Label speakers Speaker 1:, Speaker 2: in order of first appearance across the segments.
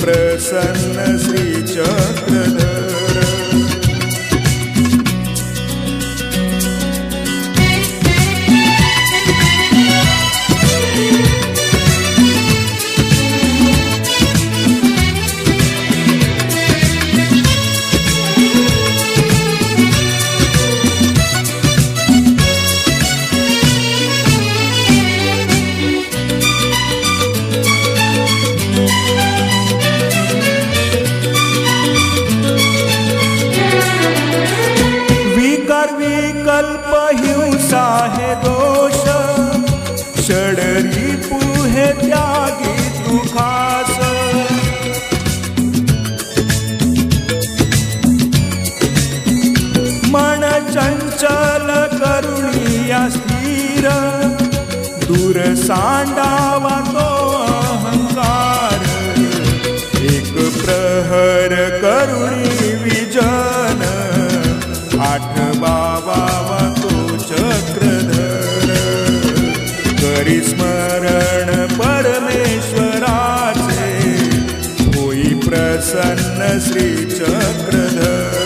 Speaker 1: प्रसन्न श्री चक्रधर। विकल्प हिंसा है दोष, षडरी पुहे त्यागी तू खास। मन चंचल करुणिया स्थिर, दूर सांडावा तो अहंकार। एक प्रहर करुणी विजन, आठवावा तो चक्रधर। करी स्मरण परमेश्वराचे, होई प्रसन्न श्री चक्रधर।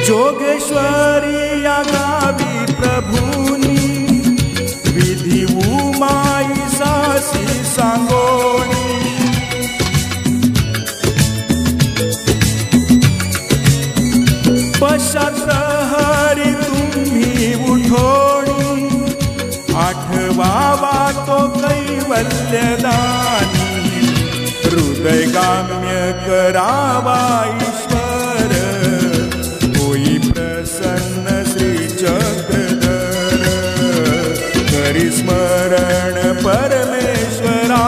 Speaker 1: जोगेश्वरी या गावी प्रभूनी, विधी उमाई सासी सांगोणी। पश्चात प्रहरी तुम्ही उठोणी, आठवावा तो कैवल्यदानी। हृदयगाम्य करावा ईश्वर, होई प्रसन्न श्री चक्रधर। करी स्मरण परमेश्वराचे,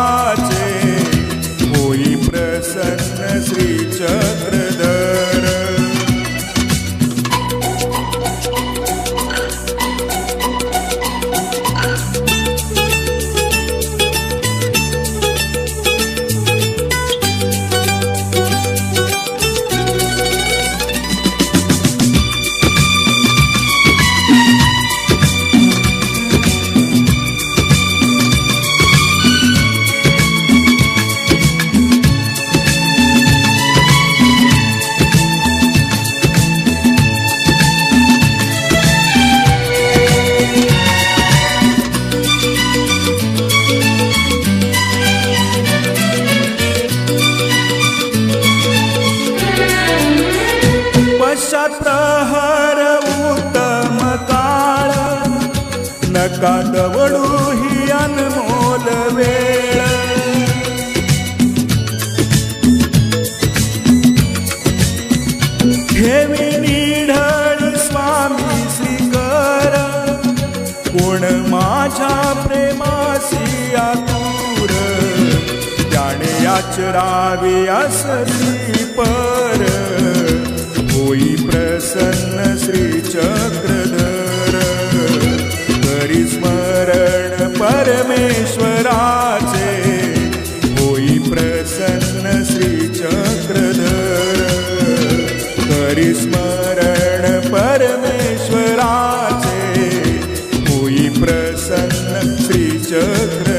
Speaker 1: होई प्रसन्न श्री चक्रधर। पश्चात प्रहर उत्तम काळ, नका दवडू ही अनमोल वेळ। ठेवी निढळ स्वामी श्रीकर, कोण माझ्या प्रेमासी आतुर। त्याने आचरावी असली पर, होई प्रसन्न श्री चक्रधर। परमेश्वराचे होई प्रसन्न श्रीचक्रधर करी स्मरण परमेश्वराचे होई प्रसन्न श्रीचक्रधर